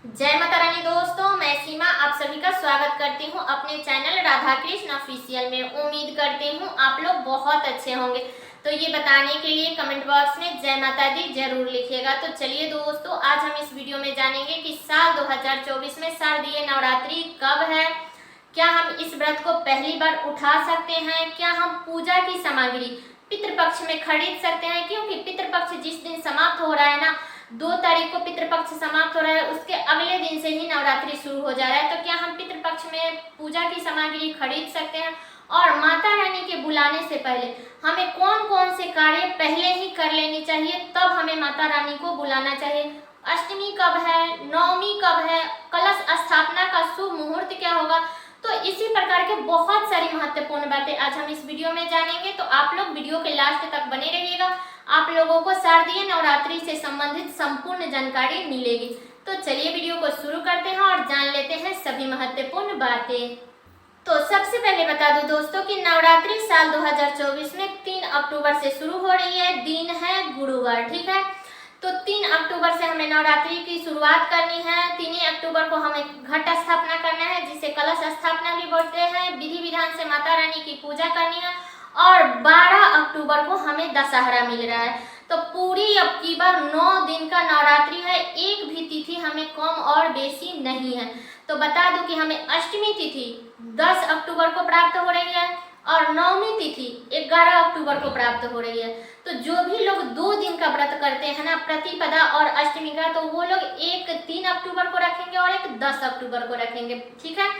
जय माता रानी दोस्तों, मैं सीमा आप सभी का स्वागत करती हूँ अपने चैनल राधा कृष्ण ऑफिशियल में। उम्मीद करती हूँ आप लोग बहुत अच्छे होंगे। तो ये बताने के लिए कमेंट बॉक्स में जय माता दी जरूर लिखिएगा। तो चलिए दोस्तों, आज हम इस वीडियो में जानेंगे कि साल 2024 में शारदीय नवरात्रि कब है, क्या हम इस व्रत को पहली बार उठा सकते हैं, क्या हम पूजा की सामग्री पितृपक्ष में खरीद सकते हैं, क्योंकि पितृपक्ष जिस दिन समाप्त हो रहा है ना, 2 तारीख को पितृपक्ष समाप्त हो रहा है, उसके अगले दिन से ही नवरात्रि शुरू हो जा रहा है। तो क्या हम पितृपक्ष में पूजा की सामग्री खरीद सकते हैं, और माता रानी के बुलाने से पहले हमें कौन कौन से कार्य पहले ही कर लेनी चाहिए, तब हमें माता रानी को बुलाना चाहिए। अष्टमी कब है, नवमी कब है, कलश स्थापना का शुभ मुहूर्त क्या होगा, तो इसी प्रकार के बहुत सारी महत्वपूर्ण बातें आज हम इस वीडियो में जानेंगे। तो आप लोग वीडियो के लास्ट तक बने रहिएगा, आप लोगों को शारदीय नवरात्रि से संबंधित संपूर्ण जानकारी मिलेगी। तो चलिए वीडियो को शुरू करते हैं और जान लेते हैं सभी महत्वपूर्ण बातें। तो सबसे पहले बता दूं दोस्तों कि नवरात्रि साल 2024 में 3 अक्टूबर से शुरू हो रही है। दिन है गुरुवार, ठीक है। तो 3 अक्टूबर से हमें नवरात्रि की शुरुआत करनी है। 3 अक्टूबर को हमें घट स्थापना करना है, जिसे कलश स्थापना भी बोलते हैं। विधि विधान से माता रानी की पूजा करनी है, और 12 अक्टूबर को हमें दशहरा मिल रहा है। तो पूरी अब की बार 9 दिन का नवरात्रि है, एक भी तिथि हमें कम और बेसी नहीं है। तो बता दूं कि हमें अष्टमी तिथि 10 अक्टूबर को प्राप्त हो रही है, और नवमी तिथि 11 अक्टूबर को प्राप्त हो रही है। तो जो भी लोग 2 दिन का व्रत करते हैं ना, प्रतिपदा और अष्टमी का, तो वो लोग एक 3 अक्टूबर को रखेंगे और एक 10 अक्टूबर को रखेंगे, ठीक है।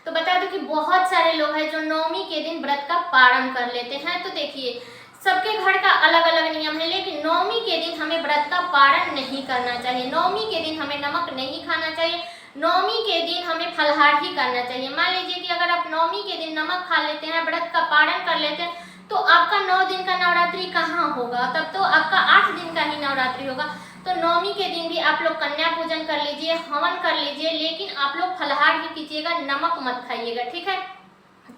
तो बता दो कि बहुत सारे लोग हैं जो नवमी के दिन व्रत का पारण कर लेते हैं। तो देखिए, सबके घर का अलग अलग नियम है, लेकिन नवमी के दिन हमें व्रत का पारण नहीं करना चाहिए। नवमी के दिन हमें नमक नहीं खाना चाहिए, नवमी के दिन हमें फलाहार ही करना चाहिए। मान लीजिए कि अगर आप नवमी के दिन नमक खा लेते हैं, व्रत का पारण कर लेते हैं, तो आपका 9 दिन का नवरात्रि कहाँ होगा, तब तो आपका 8 दिन का ही नवरात्रि होगा। तो नवमी के दिन भी आप लोग कन्या पूजन कर लीजिए, हवन कर लीजिए, लेकिन आप लोग फलाहार ही कीजिएगा, नमक मत खाइएगा, ठीक है।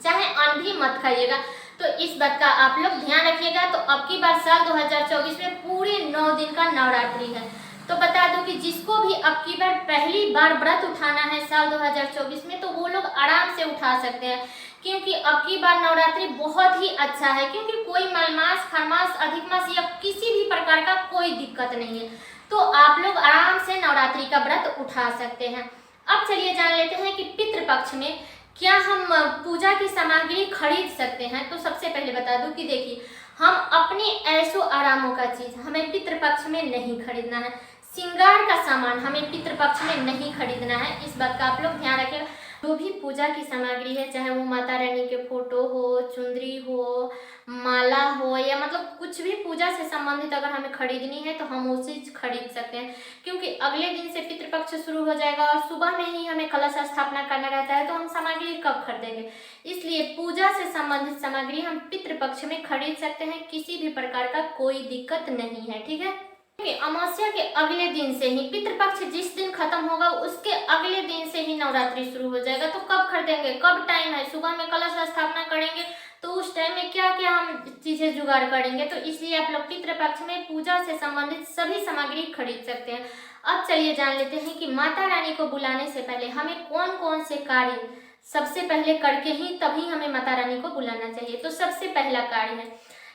चाहे अन्न भी मत खाइएगा। तो इस बात का आप लोग ध्यान रखिएगा। तो अब की बार साल 2024 में पूरे 9 दिन का नवरात्रि है। तो बता दूं कि जिसको भी अब की बार पहली बार व्रत उठाना है साल 2024 में, तो वो लोग आराम से उठा सकते हैं, क्योंकि अब की बार नवरात्रि बहुत ही अच्छा है। क्योंकि कोई मलमास, खरमास, अधिक मास या किसी भी प्रकार का कोई दिक्कत नहीं है। तो आप लोग आराम से नवरात्रि का व्रत उठा सकते हैं। अब चलिए जान लेते हैं कि पितृपक्ष में क्या हम पूजा की सामग्री खरीद सकते हैं। तो सबसे पहले बता दूं कि देखिए, हम अपने ऐशो आरामों का चीज हमें पितृपक्ष में नहीं खरीदना है। श्रृंगार का सामान हमें पितृपक्ष में नहीं खरीदना है, इस बात का आप लोग ध्यान रखें। जो भी पूजा की सामग्री है, चाहे वो माता रानी के फोटो हो, चुंदरी हो, माला हो, या मतलब कुछ भी पूजा से संबंधित अगर हमें खरीदनी है तो हम वो चीज खरीद सकते हैं। क्योंकि अगले दिन से पितृपक्ष शुरू हो जाएगा और सुबह में ही हमें कलश स्थापना करना रहता है, तो हम सामग्री कब खरीदेंगे। इसलिए पूजा से संबंधित सामग्री हम पितृपक्ष में खरीद सकते हैं, किसी भी प्रकार का कोई दिक्कत नहीं है, ठीक है। अमावस्या के अगले दिन से ही पितृपक्ष जिस दिन खत्म होगा, उसके अगले दिन से ही नवरात्रि शुरू हो जाएगा। तो कब खरीदेंगे, कब टाइम है, सुबह में कलश स्थापना करेंगे, तो उस टाइम में क्या क्या हम चीजें जुगाड़ करेंगे। तो इसलिए आप लोग पितृपक्ष में पूजा से संबंधित सभी सामग्री खरीद सकते हैं। अब चलिए जान लेते हैं कि माता रानी को बुलाने से पहले हमें कौन कौन से कार्य सबसे पहले करके ही तभी हमें माता रानी को बुलाना चाहिए। तो सबसे पहला कार्य है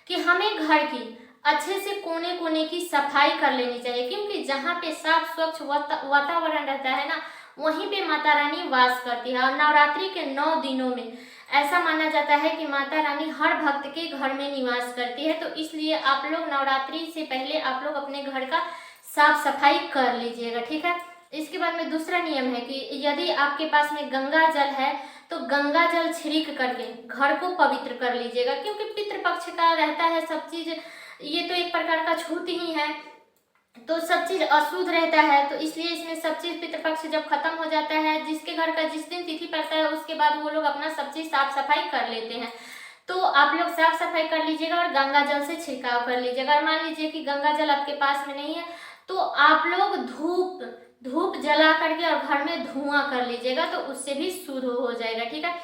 कि हमें घर की अच्छे से कोने कोने की सफाई कर लेनी चाहिए, क्योंकि जहाँ पे साफ स्वच्छ वातावरण रहता है ना, वहीं पे माता रानी वास करती है। और नवरात्रि के 9 दिनों में ऐसा माना जाता है कि माता रानी हर भक्त के घर में निवास करती है। तो इसलिए आप लोग नवरात्रि से पहले आप लोग अपने घर का साफ सफाई कर लीजिएगा, ठीक है। इसके बाद में दूसरा नियम है कि यदि आपके पास में गंगा जल है, तो गंगा जल छिड़क करके घर को पवित्र कर लीजिएगा। क्योंकि पितृपक्ष का रहता है सब चीज, ये तो एक प्रकार का छूत ही है, तो सब चीज अशुद्ध रहता है। तो इसलिए इसमें सब चीज पितृपक्ष जब खत्म हो जाता है, जिसके घर का जिस दिन तिथि पड़ता है, उसके बाद वो लोग अपना सब चीज साफ सफाई कर लेते हैं। तो आप लोग साफ सफाई कर लीजिएगा और गंगा जल से छिड़काव कर लीजिएगा। और मान लीजिए कि गंगा जल आपके पास में नहीं है, तो आप लोग धूप जला करके और घर में धुआं कर लीजिएगा, तो उससे भी शुद्ध हो जाएगा, ठीक है।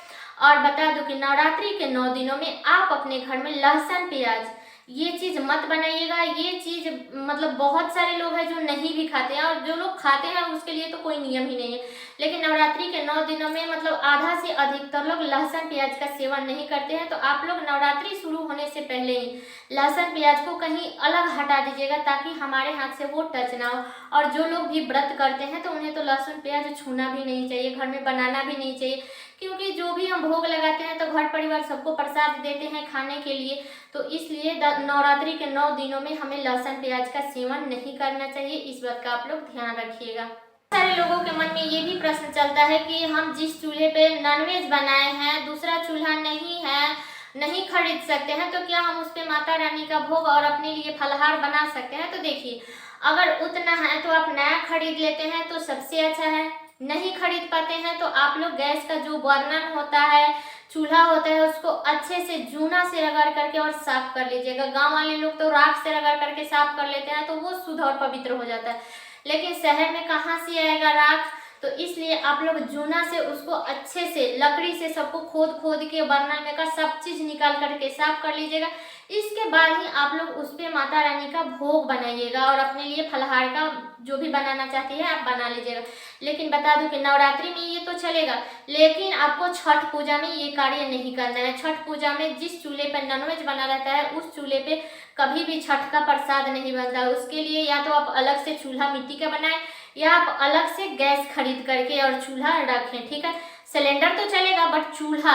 और बता दो कि नवरात्रि के 9 दिनों में आप अपने घर में लहसुन प्याज ये चीज मत बनाइएगा। ये चीज मतलब बहुत सारे लोग हैं जो नहीं भी खाते हैं, और जो लोग खाते हैं उसके लिए तो कोई नियम ही नहीं है। लेकिन नवरात्रि के 9 दिनों में मतलब आधा से अधिकतर लोग लहसुन प्याज का सेवन नहीं करते हैं। तो आप लोग नवरात्रि शुरू होने से पहले ही लहसुन प्याज को कहीं अलग हटा दीजिएगा, ताकि हमारे हाथ से वो टच ना हो। और जो लोग भी व्रत करते हैं तो उन्हें तो लहसुन प्याज छूना भी नहीं चाहिए, घर में बनाना भी नहीं चाहिए, क्योंकि जो भी हम भोग लगाते हैं तो घर परिवार सबको प्रसाद देते हैं खाने के लिए। तो इसलिए नवरात्रि के 9 दिनों में हमें लहसुन प्याज का सेवन नहीं करना चाहिए। इस बात का आप लोग ध्यान रखिएगा। सारे लोगों के मन में ये भी प्रश्न चलता है कि हम जिस चूल्हे पे नॉनवेज बनाए हैं, दूसरा चूल्हा नहीं है, नहीं खरीद सकते हैं, तो क्या हम उस पे माता रानी का भोग और अपने लिए फलाहार बना सकते हैं? तो देखिए, अगर उतना है तो आप नया खरीद लेते हैं तो सबसे अच्छा है। नहीं खरीद पाते हैं तो आप लोग गैस का जो बर्नर होता है, चूल्हा होता है, उसको अच्छे से जूना से रगड़ करके और साफ कर लीजिएगा। गांव वाले लोग तो राख से रगड़ करके साफ कर लेते हैं, तो वो शुद्ध और पवित्र हो जाता है। लेकिन शहर में कहाँ से आएगा राख? तो इसलिए आप लोग जूना से उसको अच्छे से लकड़ी से सबको खोद खोद के बर्नर में का सब चीज निकाल करके साफ कर लीजिएगा। इसके बाद ही आप लोग उस पे माता रानी का भोग बनाइएगा, और अपने लिए फलाहार का जो भी बनाना चाहती है आप बना लीजिएगा। लेकिन बता दूं कि नवरात्रि में ये तो चलेगा, लेकिन आपको छठ पूजा में ये कार्य नहीं करना है। छठ पूजा में जिस चूल्हे पर नॉनवेज बना रहता है उस चूल्हे पे कभी भी छठ का प्रसाद नहीं बनता। उसके लिए या तो आप अलग से चूल्हा मिट्टी का बनाएं, या आप अलग से गैस खरीद करके और चूल्हा रखें, ठीक है। सिलेंडर तो चलेगा, बट चूल्हा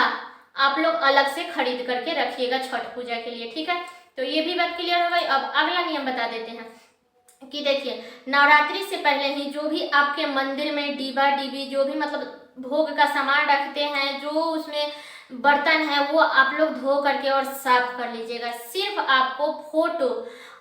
आप लोग अलग से खरीद करके रखिएगा छठ पूजा के लिए, ठीक है। तो ये भी बात क्लियर हो गई। अब अगला नियम बता देते हैं कि देखिए, नवरात्रि से पहले ही जो भी आपके मंदिर में डीबा डीबी जो भी मतलब भोग का सामान रखते हैं, जो उसमें बर्तन है, वो आप लोग धो करके और साफ कर लीजिएगा। सिर्फ आपको फोटो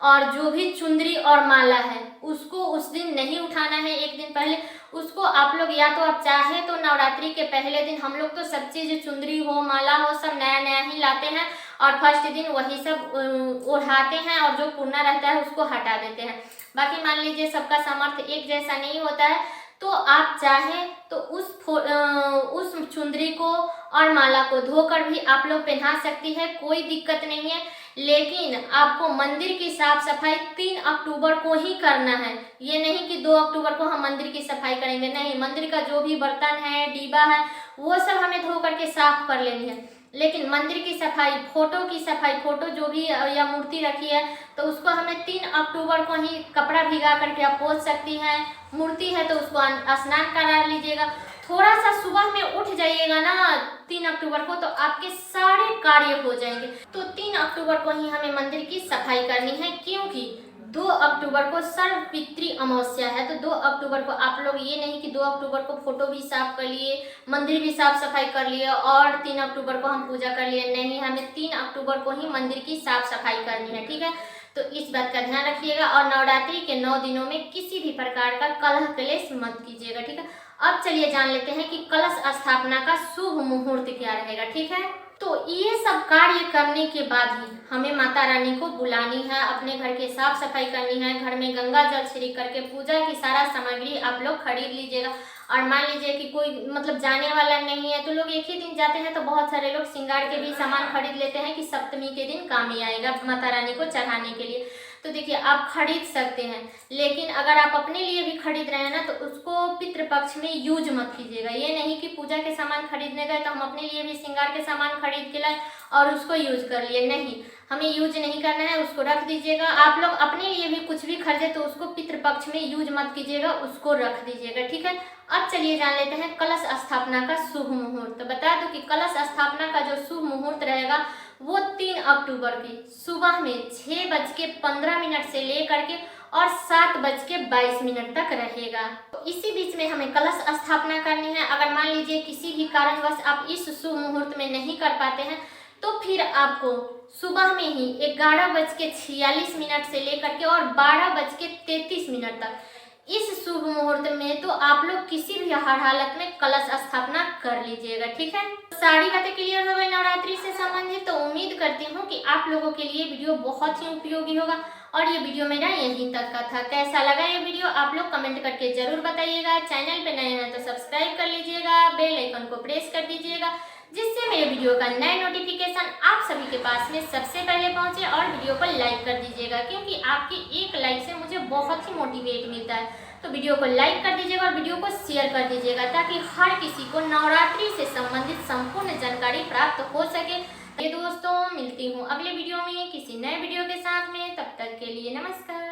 और जो भी चुंदरी और माला है उसको उस दिन नहीं उठाना है। एक दिन पहले उसको आप लोग, या तो आप चाहे तो नवरात्रि के पहले दिन, हम लोग तो सब चीज चुंदरी हो माला हो सब नया नया ही लाते हैं, और फर्स्ट दिन वही सब उठाते हैं, और जो पुराना रहता है उसको हटा देते हैं। बाकी मान लीजिए सबका सामर्थ्य एक जैसा नहीं होता है, तो आप चाहें तो उस चुंदरी को और माला को धोकर भी आप लोग पहना सकती है, कोई दिक्कत नहीं है। लेकिन आपको मंदिर की साफ सफाई 3 अक्टूबर को ही करना है। ये नहीं कि 2 अक्टूबर को हम मंदिर की सफाई करेंगे, नहीं। मंदिर का जो भी बर्तन है, डीबा है, वो सब हमें धो करके साफ कर लेनी है। लेकिन मंदिर की सफाई, फोटो की सफाई, फोटो जो भी या मूर्ति रखी है तो उसको हमें 3 अक्टूबर को ही कपड़ा भिगा करके आप पोंछ सकती हैं। मूर्ति है तो उसको स्नान करा लीजिएगा। थोड़ा सा सुबह में उठ जाइएगा ना 3 अक्टूबर को, तो आपके सारे कार्य हो जाएंगे। तो 3 अक्टूबर को ही हमें मंदिर की सफाई करनी है, क्योंकि 2 अक्टूबर को सर्वपितृ अमावस्या है। तो 2 अक्टूबर को आप लोग ये नहीं कि 2 अक्टूबर को फोटो भी साफ कर लिए, मंदिर भी साफ सफाई कर लिए और 3 अक्टूबर को हम पूजा कर लिए। नहीं, हमें 3 अक्टूबर को ही मंदिर की साफ सफाई करनी है, ठीक है। तो इस बात का ध्यान रखिएगा। और नवरात्रि के 9 दिनों में किसी भी प्रकार का कलह क्लेश मत कीजिएगा, ठीक है। अब चलिए जान लेते हैं कि कलश स्थापना का शुभ मुहूर्त क्या रहेगा, ठीक है। तो ये सब कार्य करने के बाद ही हमें माता रानी को बुलानी है, अपने घर की साफ सफाई करनी है, घर में गंगा जल छिड़क करके पूजा की सारा सामग्री आप लोग खरीद लीजिएगा। और मान लीजिए कि कोई मतलब जाने वाला नहीं है तो लोग एक ही दिन जाते हैं, तो बहुत सारे लोग श्रृंगार के भी सामान खरीद लेते हैं कि सप्तमी के दिन काम ही आएगा माता रानी को चढ़ाने के लिए। तो देखिए, आप खरीद सकते हैं, लेकिन अगर आप अपने लिए भी खरीद रहे हैं ना, तो उसको पितृपक्ष में यूज मत कीजिएगा। ये नहीं कि पूजा के सामान खरीदने गए तो हम अपने लिए भी श्रृंगार के सामान खरीद के लाए और उसको यूज कर लिए, नहीं। हमें यूज नहीं करना है, उसको रख दीजिएगा। आप लोग अपने लिए भी कुछ भी खरीदे तो उसको पितृपक्ष में यूज मत कीजिएगा, उसको रख दीजिएगा, ठीक है। अब चलिए जान लेते हैं कलश स्थापना का शुभ मुहूर्त। तो बता दो कि कलश स्थापना का जो शुभ मुहूर्त रहेगा वो 3 अक्टूबर की सुबह में 6:15 से लेकर के और 7:22 तक रहेगा। तो इसी बीच में हमें कलश स्थापना करनी है। अगर मान लीजिए किसी भी कारणवश आप इस शुभ मुहूर्त में नहीं कर पाते हैं, तो फिर आपको सुबह में ही 11:46 से लेकर के और 12:33 तक इस शुभ मुहूर्त में तो आप लोग किसी भी हर हालत में कलश स्थापना कर लीजिएगा, ठीक है। सारी बातें क्लियर हो गई नवरात्रि से संबंधित। तो उम्मीद करती हूँ कि आप लोगों के लिए वीडियो बहुत ही उपयोगी होगा, और ये वीडियो मेरा यहीं तक का था। कैसा लगा ये वीडियो आप लोग कमेंट करके जरूर बताइएगा। चैनल पे नए हैं तो सब्सक्राइब कर लीजिएगा, बेल आइकन को प्रेस कर दीजिएगा, जिससे मेरे वीडियो का नए नोटिफिकेशन आप सभी के पास में सबसे पहले पहुंचे। और वीडियो को लाइक कर दीजिएगा, क्योंकि आपकी एक लाइक से मुझे बहुत ही मोटिवेट मिलता है। तो वीडियो को लाइक कर दीजिएगा और वीडियो को शेयर कर दीजिएगा, ताकि हर किसी को नवरात्रि से संबंधित संपूर्ण जानकारी प्राप्त हो सके। ये दोस्तों, मिलती हूँ अगले वीडियो में किसी नए वीडियो के साथ में। तब तक के लिए नमस्कार।